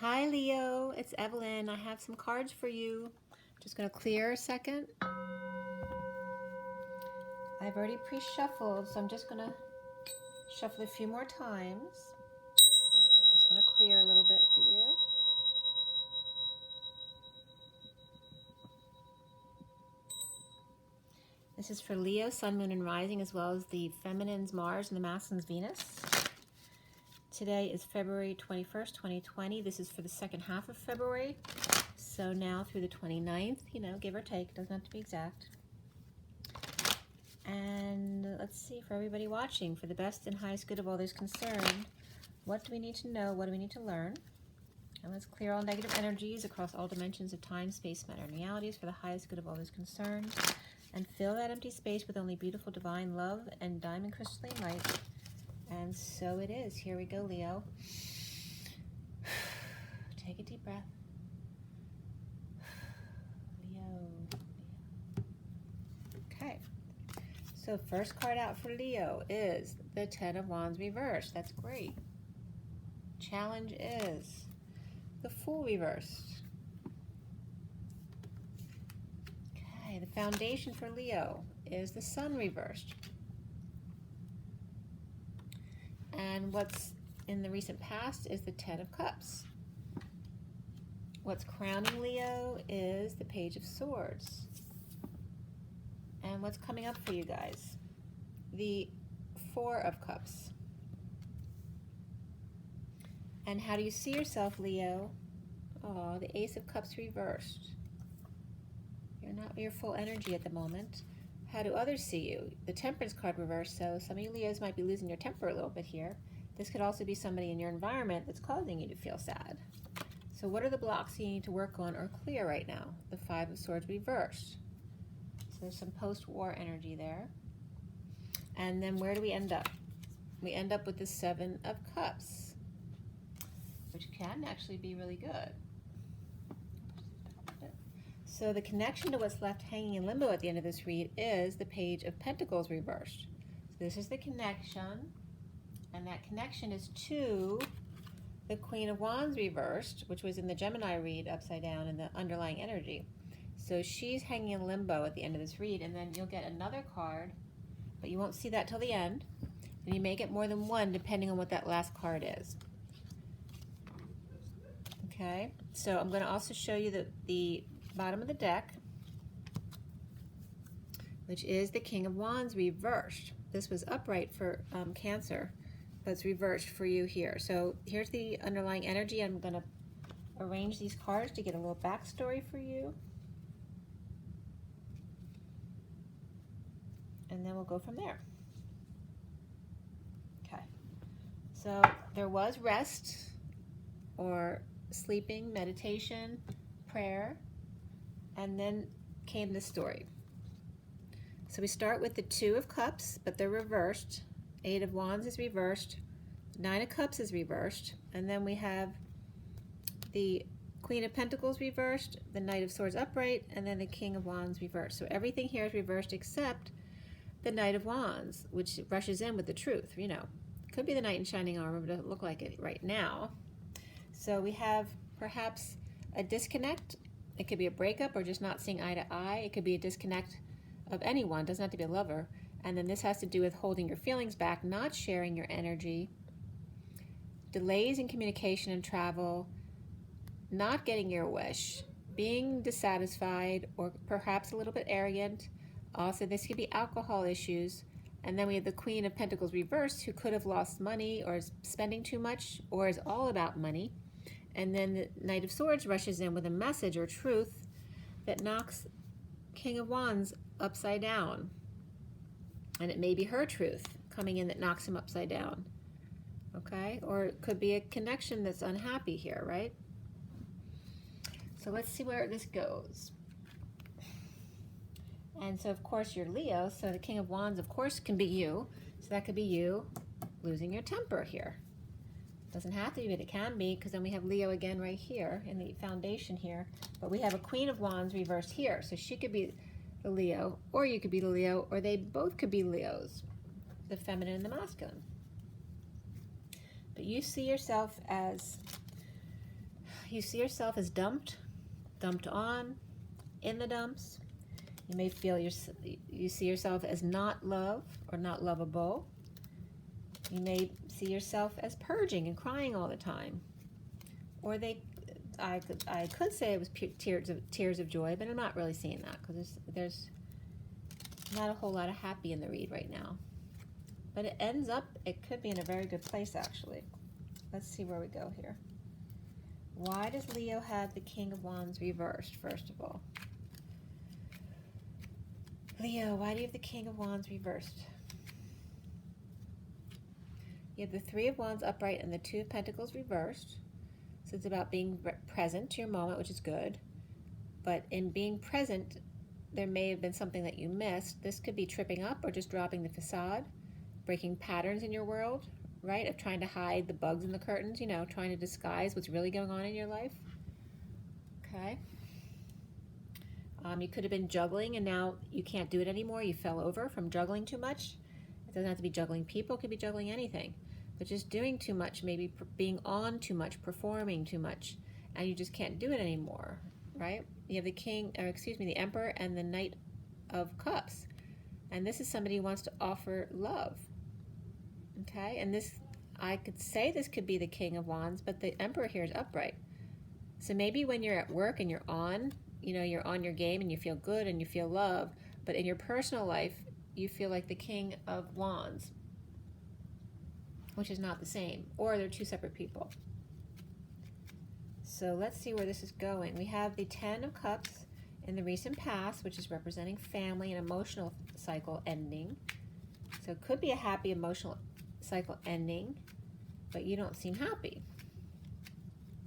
Hi Leo, it's Evelyn. I have some cards for you. Just going to clear a second. I've already pre-shuffled, so I'm just going to shuffle a few more times. Just want to clear a little bit for you. This is for Leo, Sun, Moon, and Rising, as well as the Feminine's Mars and the Masculine's Venus. Today is February 21st, 2020. This is for the second half of February. So now through the 29th, give or take, doesn't have to be exact. And let's see, for everybody watching, for the best and highest good of all those concerned, what do we need to know? What do we need to learn? And let's clear all negative energies across all dimensions of time, space, matter, and realities for the highest good of all those concerned. And fill that empty space with only beautiful divine love and diamond crystalline light. And so it is. Here we go, Leo. Take a deep breath. Leo. Okay. So first card out for Leo is the Ten of Wands reversed. That's great. Challenge is the Fool reversed. Okay, the foundation for Leo is the Sun reversed. And what's in the recent past is the Ten of Cups. What's crowning Leo is the Page of Swords. And what's coming up for you guys? The Four of Cups. And how do you see yourself, Leo? Oh, the Ace of Cups reversed. You're not your full energy at the moment. How do others see you? The Temperance card reversed, so some of you Leos might be losing your temper a little bit here. This could also be somebody in your environment that's causing you to feel sad. So what are the blocks you need to work on or clear right now? The Five of Swords reversed. So there's some post-war energy there. And then where do we end up? We end up with the Seven of Cups, which can actually be really good. So the connection to what's left hanging in limbo at the end of this read is the Page of Pentacles reversed. So this is the connection, and that connection is to the Queen of Wands reversed, which was in the Gemini read upside down in the underlying energy. So she's hanging in limbo at the end of this read, and then you'll get another card, but you won't see that till the end, and you may get more than one depending on what that last card is. Okay, so I'm going to also show you the bottom of the deck, which is the King of Wands reversed. This was upright for Cancer, but it's reversed for you here. So here's the underlying energy. I'm going to arrange these cards to get a little backstory for you. And then we'll go from there. Okay. So there was rest or sleeping, meditation, prayer, and then came the story. So we start with the Two of Cups, but they're reversed. Eight of Wands is reversed. Nine of Cups is reversed. And then we have the Queen of Pentacles reversed, the Knight of Swords upright, and then the King of Wands reversed. So everything here is reversed except the Knight of Wands, which rushes in with the truth, Could be the Knight in shining armor, but it doesn't look like it right now. So we have perhaps a disconnect. It could be a breakup or just not seeing eye to eye. It could be a disconnect of anyone. It doesn't have to be a lover. And then this has to do with holding your feelings back, not sharing your energy, delays in communication and travel, not getting your wish, being dissatisfied or perhaps a little bit arrogant. Also, this could be alcohol issues. And then we have the Queen of Pentacles reversed, who could have lost money or is spending too much or is all about money. And then the Knight of Swords rushes in with a message or truth that knocks King of Wands upside down. And it may be her truth coming in that knocks him upside down. Okay? Or it could be a connection that's unhappy here, right? So let's see where this goes. And so, of course, you're Leo, so the King of Wands, of course, can be you. So that could be you losing your temper here. Doesn't have to be, but it can be, because then we have Leo again right here in the foundation here. But we have a Queen of Wands reversed here. So she could be the Leo, or you could be the Leo, or they both could be Leos, the feminine and the masculine. But you see yourself as you see yourself as dumped on, in the dumps. You may feel you see yourself as not loved or not lovable. You may see yourself as purging and crying all the time. Or I could say it was tears of joy, but I'm not really seeing that because there's not a whole lot of happy in the read right now. But it could be in a very good place actually. Let's see where we go here. Why does Leo have the King of Wands reversed, first of all? Leo, why do you have the King of Wands reversed? You have the Three of Wands upright and the Two of Pentacles reversed. So it's about being present to your moment, which is good. But in being present, there may have been something that you missed. This could be tripping up or just dropping the facade, breaking patterns in your world, right? Of trying to hide the bugs in the curtains, you know, trying to disguise what's really going on in your life. Okay. You could have been juggling and now you can't do it anymore. You fell over from juggling too much. It doesn't have to be juggling people, it could be juggling anything. But just doing too much, maybe being on too much, performing too much, and you just can't do it anymore, right? You have the Emperor and the Knight of Cups. And this is somebody who wants to offer love. Okay, and this, I could say this could be the King of Wands, but the Emperor here is upright. So maybe when you're at work and you're on your game and you feel good and you feel love, but in your personal life, you feel like the King of Wands, which is not the same, or they're two separate people. So let's see where this is going. We have the Ten of Cups in the recent past, which is representing family and emotional cycle ending. So it could be a happy emotional cycle ending, but you don't seem happy.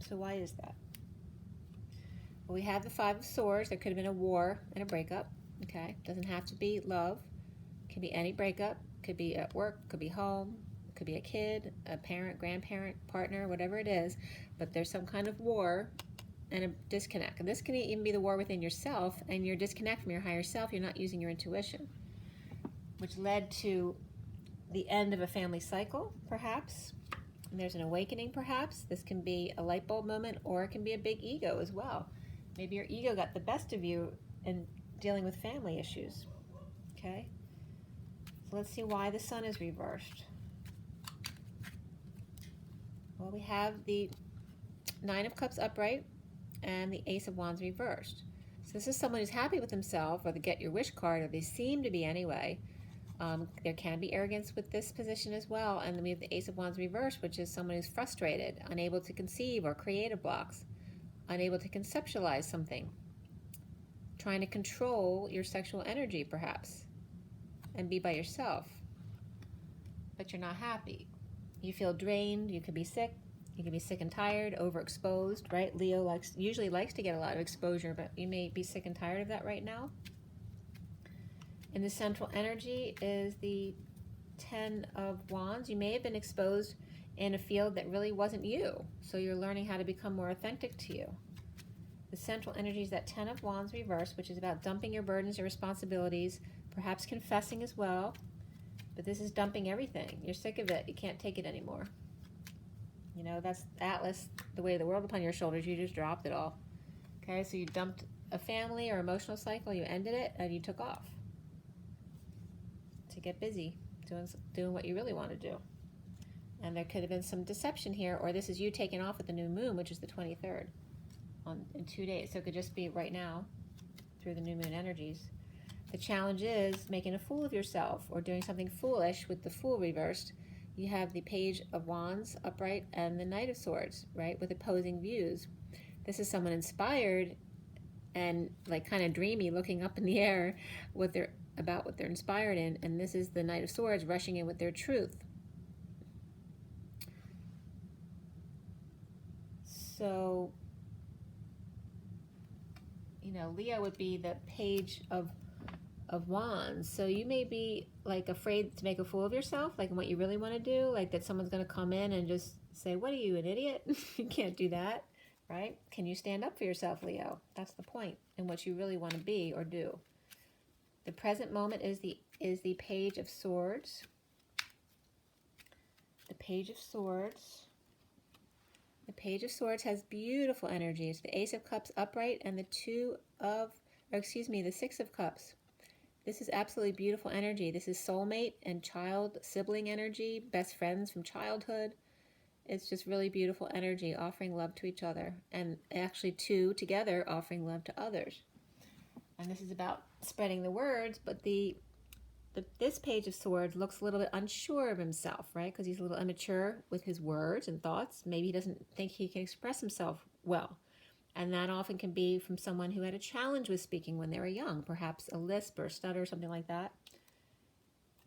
So why is that? Well, we have the Five of Swords. There could have been a war and a breakup. Okay, doesn't have to be love. Could be any breakup. Could be at work. Could be home. Could be a kid, a parent, grandparent, partner, whatever it is. But there's some kind of war and a disconnect. And this can even be the war within yourself and your disconnect from your higher self. You're not using your intuition, which led to the end of a family cycle, perhaps. And there's an awakening, perhaps. This can be a light bulb moment, or it can be a big ego as well. Maybe your ego got the best of you in dealing with family issues. Okay? So let's see why the Sun is reversed. Well, we have the Nine of Cups upright and the Ace of Wands reversed. So this is someone who's happy with himself, or the Get Your Wish card, or they seem to be anyway. There can be arrogance with this position as well. And then we have the Ace of Wands reversed, which is someone who's frustrated, unable to conceive, or creative blocks, unable to conceptualize something, trying to control your sexual energy perhaps, and be by yourself. But you're not happy. You feel drained, you could be sick and tired, overexposed, right? Leo usually likes to get a lot of exposure, but you may be sick and tired of that right now. And the central energy is the Ten of Wands. You may have been exposed in a field that really wasn't you, so you're learning how to become more authentic to you. The central energy is that Ten of Wands reversed, which is about dumping your burdens, your responsibilities, perhaps confessing as well. But this is dumping everything. You're sick of it. You can't take it anymore. You know, that's Atlas, the weight of the world upon your shoulders. You just dropped it all. Okay, so you dumped a family or emotional cycle, you ended it, and you took off to get busy doing what you really want to do. And there could have been some deception here, or this is you taking off at the new moon, which is the 23rd, in 2 days. So it could just be right now through the new moon energies. The challenge is making a fool of yourself or doing something foolish with the Fool reversed. You have the Page of Wands upright and the Knight of Swords, right, with opposing views. This is someone inspired and like kind of dreamy, looking up in the air about what they're inspired in, and this is the Knight of Swords rushing in with their truth. So, you know, Leo would be the Page of Wands. So you may be like afraid to make a fool of yourself, like in what you really want to do, like that someone's going to come in and just say, what are you, an idiot? You can't do that, right? Can you stand up for yourself, Leo? That's the point, in what you really want to be or do. The present moment is the Page of Swords. The Page of Swords The Page of Swords has beautiful energy. It's the Ace of Cups upright and the the Six of Cups. This is absolutely beautiful energy. This is soulmate and sibling energy, best friends from childhood. It's just really beautiful energy, offering love to each other, and actually two together offering love to others. And this is about spreading the words, but this Page of Swords looks a little bit unsure of himself, right? Because he's a little immature with his words and thoughts. Maybe he doesn't think he can express himself well. And that often can be from someone who had a challenge with speaking when they were young, perhaps a lisp or a stutter or something like that.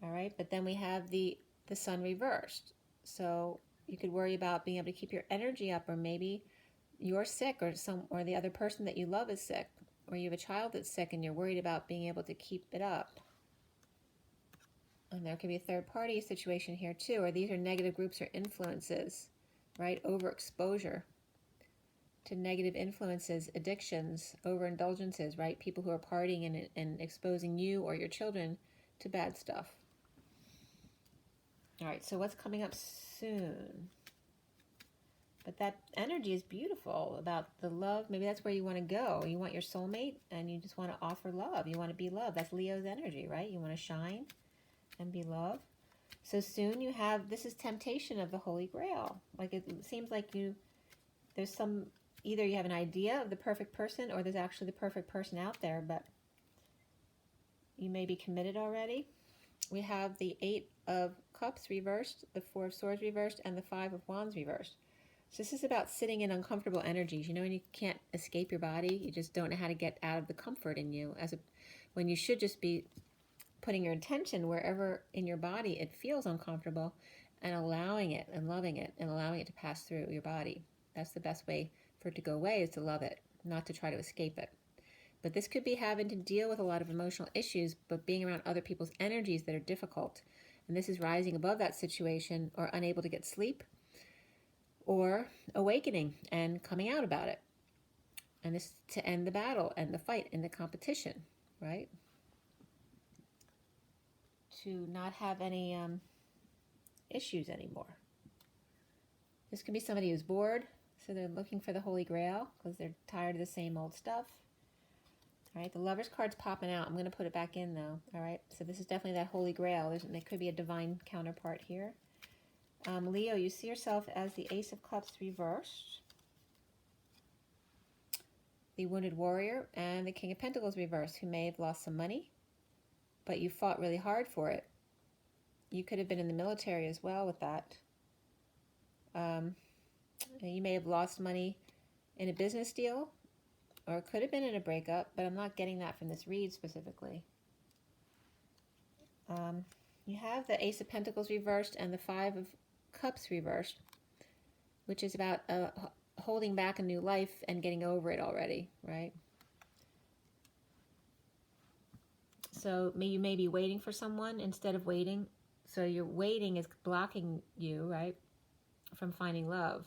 All right, but then we have the Sun reversed. So you could worry about being able to keep your energy up, or maybe you're sick, or the other person that you love is sick, or you have a child that's sick and you're worried about being able to keep it up. And there could be a third-party situation here too, or these are negative groups or influences, right? Overexposure to negative influences, addictions, overindulgences, right? People who are partying and exposing you or your children to bad stuff. All right, so what's coming up soon? But that energy is beautiful about the love. Maybe that's where you want to go. You want your soulmate and you just want to offer love. You want to be loved. That's Leo's energy, right? You want to shine and be loved. So soon you have, this is temptation of the Holy Grail. Like it seems like there's either you have an idea of the perfect person or there's actually the perfect person out there, but you may be committed already. We have the Eight of Cups reversed, the Four of Swords reversed, and the Five of Wands reversed. So this is about sitting in uncomfortable energies. You know, when you can't escape your body, you just don't know how to get out of the comfort in you, when you should just be putting your attention wherever in your body it feels uncomfortable and allowing it and loving it and allowing it to pass through your body. That's the best way for it to go away, is to love it, not to try to escape it. But this could be having to deal with a lot of emotional issues, but being around other people's energies that are difficult. And this is rising above that situation, or unable to get sleep, or awakening and coming out about it. And this to end the battle and the fight and the competition, right? To not have any issues anymore. This could be somebody who's bored, so they're looking for the Holy Grail because they're tired of the same old stuff. All right, the Lover's card's popping out. I'm going to put it back in, though. All right, so this is definitely that Holy Grail. There could be a divine counterpart here. Leo, you see yourself as the Ace of Cups reversed, the Wounded Warrior, and the King of Pentacles reversed, who may have lost some money, but you fought really hard for it. You could have been in the military as well with that. You may have lost money in a business deal, or it could have been in a breakup, but I'm not getting that from this read specifically. You have the Ace of Pentacles reversed and the Five of Cups reversed, which is about holding back a new life and getting over it already, right? So you may be waiting for someone instead of waiting. So your waiting is blocking you, right, from finding love.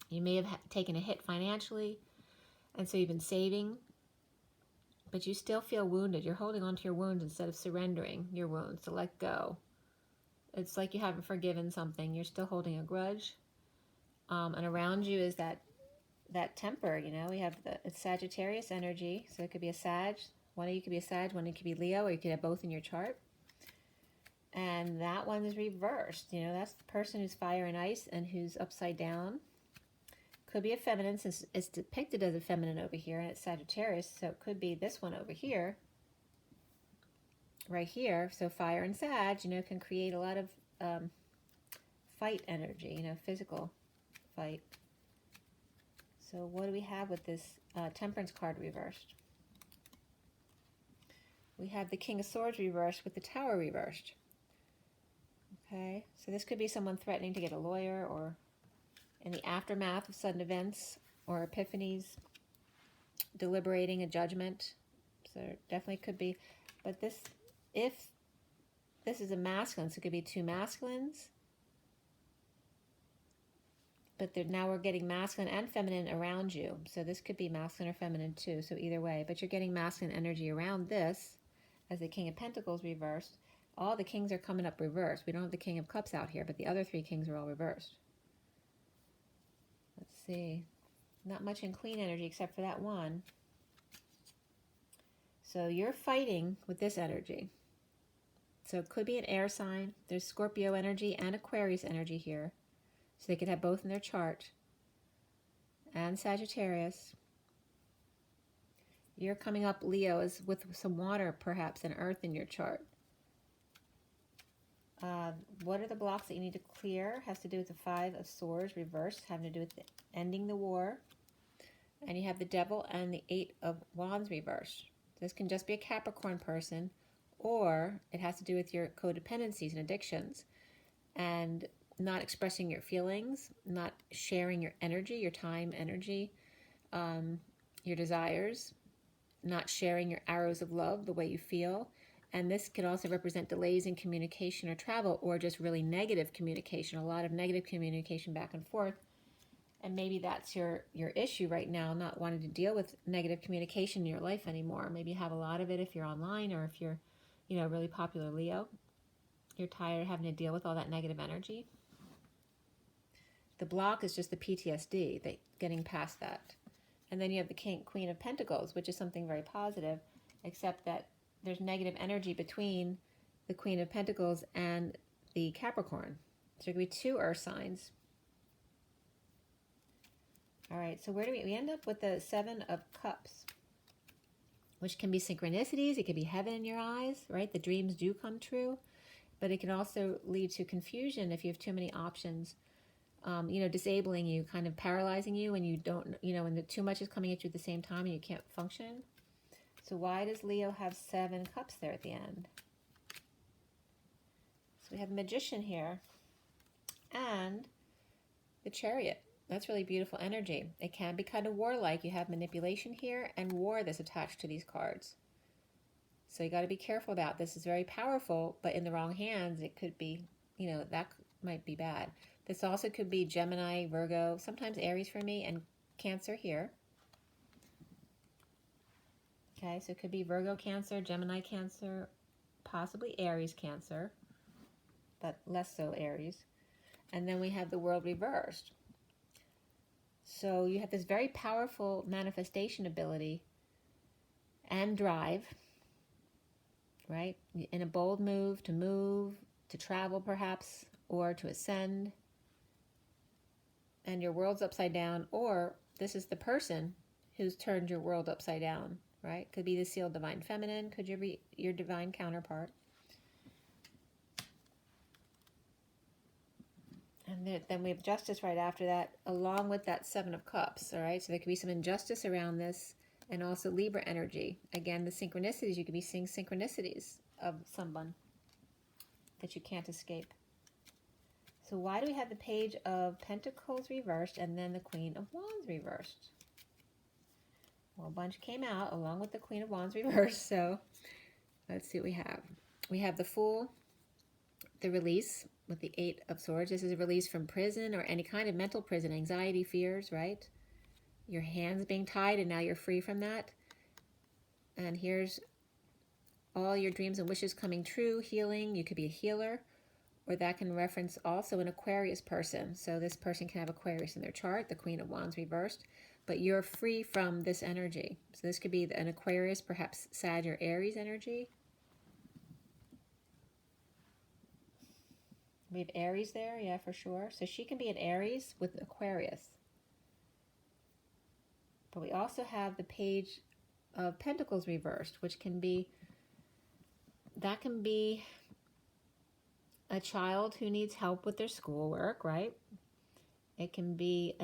You may have taken a hit financially, and so you've been saving, but you still feel wounded. You're holding on to your wounds instead of surrendering your wounds to let go. It's like you haven't forgiven something. You're still holding a grudge. And around you is that temper, you know. We have it's Sagittarius energy, so it could be a Sag. One of you could be a Sag, one of you could be Leo, or you could have both in your chart. And that one is reversed. You know, that's the person who's fire and ice and who's upside down. Could be a feminine, since it's depicted as a feminine over here, and it's Sagittarius, so it could be this one over here, right here. So fire and Sag, you know, can create a lot of fight energy, you know, physical fight. So what do we have with this Temperance card reversed? We have the King of Swords reversed with the Tower reversed. Okay, so this could be someone threatening to get a lawyer, or in the aftermath of sudden events or epiphanies, deliberating a judgment. So definitely could be, but if this is a masculine, so it could be two masculines, but now we're getting masculine and feminine around you. So this could be masculine or feminine too, so either way, but you're getting masculine energy around this as the King of Pentacles reversed. All the kings are coming up reversed. We don't have the King of Cups out here, but the other three kings are all reversed. see. Not much in Queen energy except for that one. So you're fighting with this energy. So it could be an air sign. There's Scorpio energy and Aquarius energy here. So they could have both in their chart. And Sagittarius. You're coming up, Leo, is with some water, perhaps, and earth in your chart. What are the blocks that you need to clear? Has to do with the Five of Swords reversed, having to do with ending the war. And you have the Devil and the Eight of Wands reversed. This can just be a Capricorn person, or it has to do with your codependencies and addictions, and not expressing your feelings, not sharing your energy, your time, energy, your desires, not sharing your arrows of love, the way you feel. And this can also represent delays in communication or travel, or just really negative communication, a lot of negative communication back and forth. And maybe that's your issue right now, not wanting to deal with negative communication in your life anymore. Maybe you have a lot of it if you're online, or if you're, you know, really popular Leo. You're tired of having to deal with all that negative energy. The block is just the PTSD, getting past that. And then you have the Queen of Pentacles, which is something very positive, except that there's negative energy between the Queen of Pentacles and the Capricorn. So there could be two earth signs. All right, so where do we end up with the Seven of Cups, which can be synchronicities. It could be heaven in your eyes, right? The dreams do come true, but it can also lead to confusion if you have too many options. You know, disabling you, kind of paralyzing you, and you don't, you know, when too much is coming at you at the same time and you can't function. So why does Leo have 7 cups there at the end? So we have the Magician here and the Chariot. That's really beautiful energy. It can be kind of warlike. You have manipulation here and war that's attached to these cards. So you got to be careful about this. It's very powerful, but in the wrong hands, it could be, you know, that might be bad. This also could be Gemini, Virgo, sometimes Aries for me, and Cancer here. Okay, so it could be Virgo, Cancer, Gemini, Cancer, possibly Aries, Cancer, but less so Aries. And then we have the World reversed. So you have this very powerful manifestation ability and drive, right? In a bold move, to travel perhaps, or to ascend. And your world's upside down, or this is the person who's turned your world upside down, right? Could be the sealed divine feminine, could be your divine counterpart. And then we have justice right after that, along with that 7 of cups, all right? So there could be some injustice around this, and also Libra energy. Again, the synchronicities, you could be seeing synchronicities of someone that you can't escape. So why do we have the Page of Pentacles reversed and then the Queen of Wands reversed? Well, a bunch came out along with the Queen of Wands reversed, so let's see what we have. We have the Fool, the release with the 8 of Swords. This is a release from prison or any kind of mental prison, anxiety, fears, right? Your hands being tied and now you're free from that. And here's all your dreams and wishes coming true, healing. You could be a healer, or that can reference also an Aquarius person. So this person can have Aquarius in their chart, the Queen of Wands reversed, but you're free from this energy. So this could be an Aquarius, perhaps Sag or Aries energy. We have Aries there, yeah, for sure. So she can be an Aries with Aquarius. But we also have the Page of Pentacles reversed, which can be, that can be a child who needs help with their schoolwork, right? It can be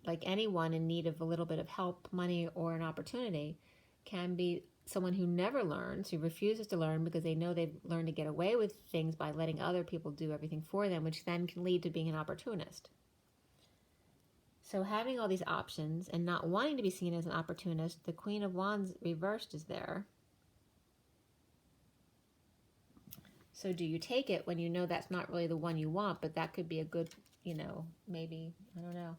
like anyone in need of a little bit of help, money, or an opportunity. Can be someone who never learns, who refuses to learn because they know they've learned to get away with things by letting other people do everything for them, which then can lead to being an opportunist. So having all these options and not wanting to be seen as an opportunist, the Queen of Wands reversed is there. So do you take it when you know that's not really the one you want, but that could be a good, you know, maybe, I don't know.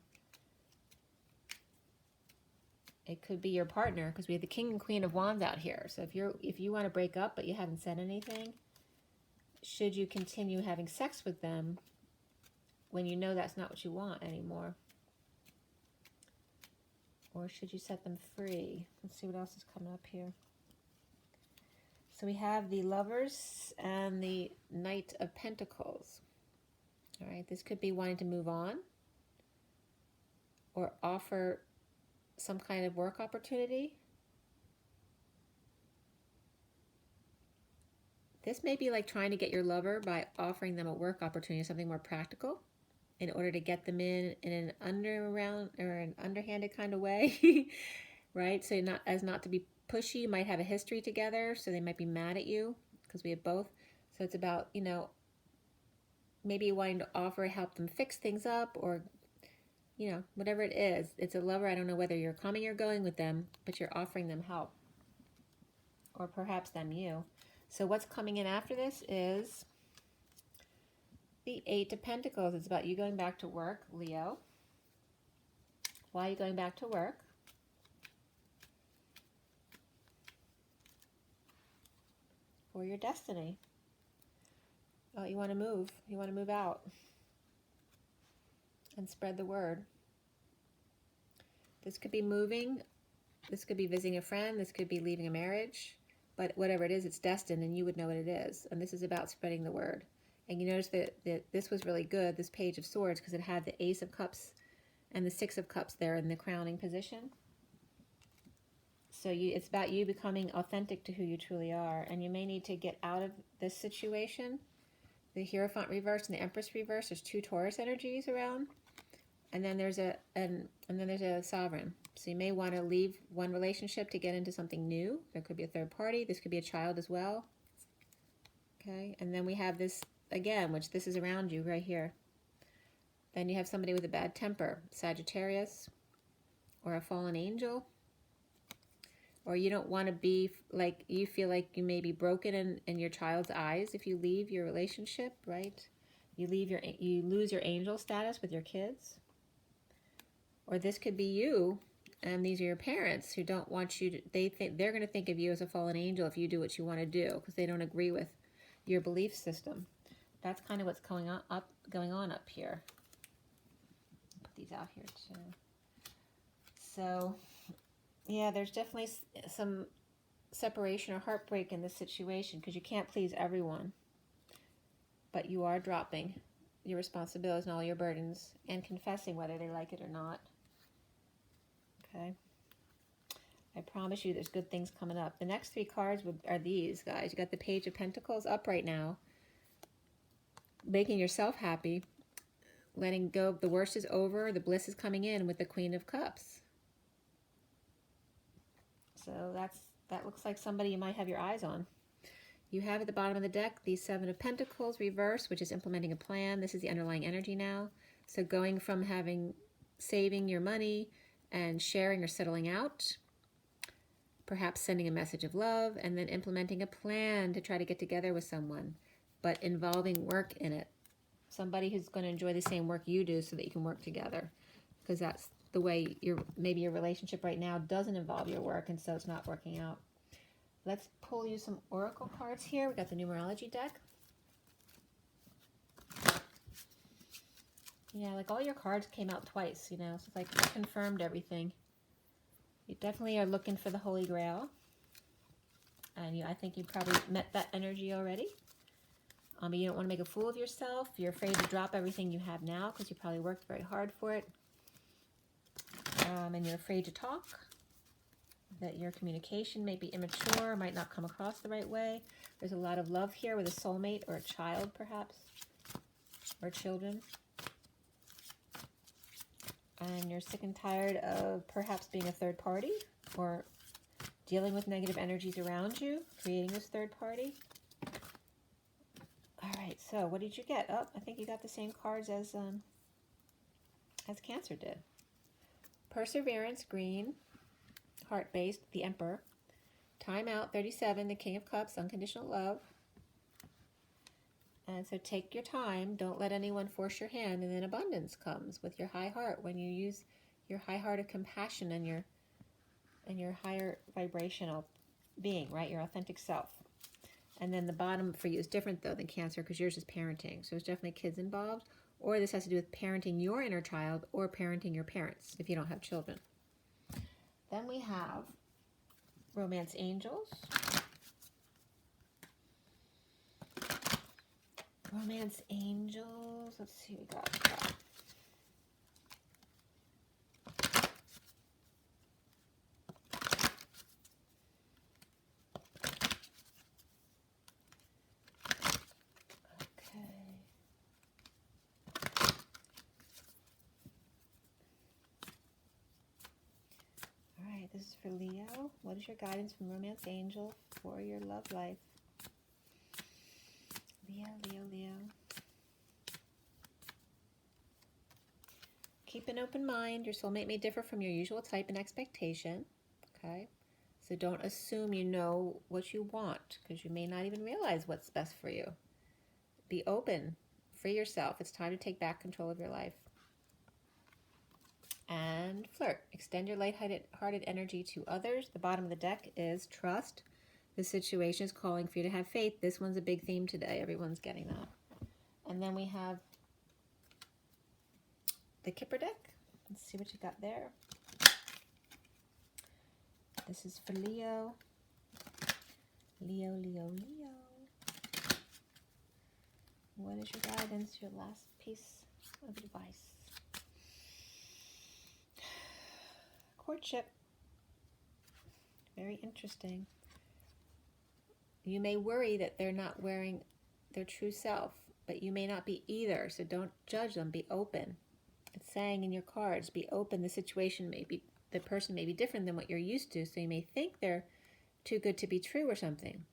It could be your partner, because we have the King and Queen of Wands out here. So if you want to break up but you haven't said anything, should you continue having sex with them when you know that's not what you want anymore? or should you set them free? Let's see what else is coming up here. So we have the Lovers and the Knight of Pentacles. All right, this could be wanting to move on or offer some kind of work opportunity. This may be like trying to get your lover by offering them a work opportunity, something more practical, in order to get them in an underhanded kind of way, right? So not to be pushy. You might have a history together, so they might be mad at you because we have both. So it's about, you know, maybe wanting to offer, help them fix things up, or, you know, whatever it is. It's a lover. I don't know whether you're coming or going with them, but you're offering them help, or perhaps them you. So what's coming in after this is the Eight of Pentacles. It's about you going back to work, Leo. Why are you going back to work? For your destiny. Oh, you want to move. You want to move out and spread the word. This could be moving. This could be visiting a friend. This could be leaving a marriage. But whatever it is, it's destined, and you would know what it is. And this is about spreading the word. And you notice that this was really good, this Page of Swords, because it had the Ace of Cups and the Six of Cups there in the crowning position. So it's about you becoming authentic to who you truly are. And you may need to get out of this situation. The Hierophant reverse and the Empress reverse. There's two Taurus energies around. And then there's a Sovereign. So you may want to leave one relationship to get into something new. There could be a third party. This could be a child as well. Okay, and then we have this again, which this is around you right here. Then you have somebody with a bad temper, Sagittarius, or a fallen angel. Or you don't want to be like, you feel like you may be broken in your child's eyes if you leave your relationship, right? You lose your angel status with your kids. Or this could be you, and these are your parents who don't want you to, they're going to think of you as a fallen angel if you do what you want to do, because they don't agree with your belief system. That's kind of what's going on up here. Put these out here too. So, yeah, there's definitely some separation or heartbreak in this situation, because you can't please everyone. But you are dropping your responsibilities and all your burdens and confessing whether they like it or not. Okay. I promise you there's good things coming up. The next three cards are these, guys. You got the Page of Pentacles up right now. Making yourself happy. Letting go. The worst is over. The bliss is coming in with the Queen of Cups. So that looks like somebody you might have your eyes on. You have at the bottom of the deck the Seven of Pentacles reverse, which is implementing a plan. This is the underlying energy now. So going from saving your money and sharing or settling out, perhaps sending a message of love, and then implementing a plan to try to get together with someone, but involving work in it. Somebody who's going to enjoy the same work you do so that you can work together. Because that's the way maybe your relationship right now doesn't involve your work, and so it's not working out. Let's pull you some oracle cards here. We got the numerology deck. Yeah, like all your cards came out twice, you know, so it's like it confirmed everything. You definitely are looking for the Holy Grail. And I think you probably met that energy already. You don't want to make a fool of yourself. You're afraid to drop everything you have now because you probably worked very hard for it. And you're afraid to talk. That your communication may be immature, might not come across the right way. There's a lot of love here with a soulmate or a child, perhaps, or children. And you're sick and tired of perhaps being a third party or dealing with negative energies around you, creating this third party. All right, so what did you get? Oh, I think you got the same cards as Cancer did. Perseverance, green. Heart-based, the Emperor. Time out, 37, the King of Cups, unconditional love. And so take your time. Don't let anyone force your hand, and then abundance comes with your high heart when you use your high heart of compassion and your higher vibrational being, right? Your authentic self. And then the bottom for you is different though than Cancer, because yours is parenting. So there's definitely kids involved, or this has to do with parenting your inner child or parenting your parents if you don't have children. Then we have romance angels. Romance angels. Let's see what we got. This is for Leo. What is your guidance from Romance Angel for your love life? Leo, Leo, Leo. Keep an open mind. Your soulmate may differ from your usual type and expectation. Okay? So don't assume you know what you want, because you may not even realize what's best for you. Be open. Free yourself. It's time to take back control of your life. And flirt. Extend your light-hearted energy to others. The bottom of the deck is trust. The situation is calling for you to have faith. This one's a big theme today. Everyone's getting that. And then we have the Kipper deck. Let's see what you got there. This is for Leo. Leo, Leo, Leo. What is your guidance? Your last piece of advice. Courtship. Very interesting. You may worry that they're not wearing their true self, but you may not be either, so don't judge them. Be open. It's saying in your cards, be open. The situation may be, the person may be different than what you're used to, so you may think they're too good to be true or something.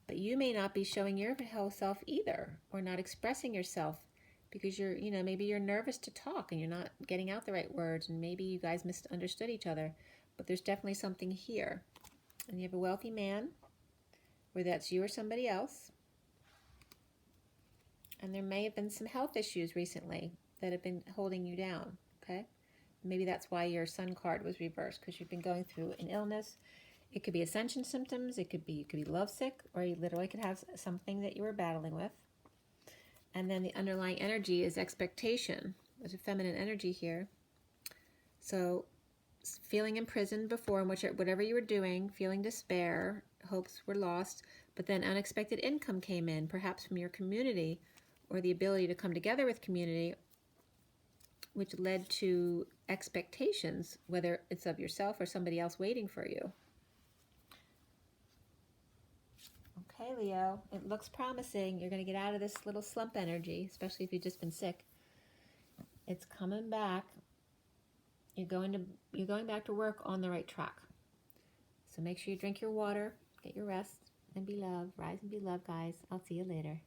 But you may not be showing your whole self either, or not expressing yourself because you're, maybe you're nervous to talk and you're not getting out the right words, and maybe you guys misunderstood each other, but there's definitely something here. And you have a wealthy man, whether that's you or somebody else. And there may have been some health issues recently that have been holding you down, okay? Maybe that's why your sun card was reversed, because you've been going through an illness. It could be ascension symptoms, you could be lovesick, or you literally could have something that you were battling with. And then the underlying energy is expectation. There's a feminine energy here. So feeling imprisoned before in whatever you were doing, feeling despair, hopes were lost, but then unexpected income came in, perhaps from your community, or the ability to come together with community, which led to expectations, whether it's of yourself or somebody else waiting for you. Okay, Leo, it looks promising. You're going to get out of this little slump energy, especially if you've just been sick. It's coming back. You're going back to work on the right track. So make sure you drink your water, get your rest, and be loved. Rise and be loved, guys. I'll see you later.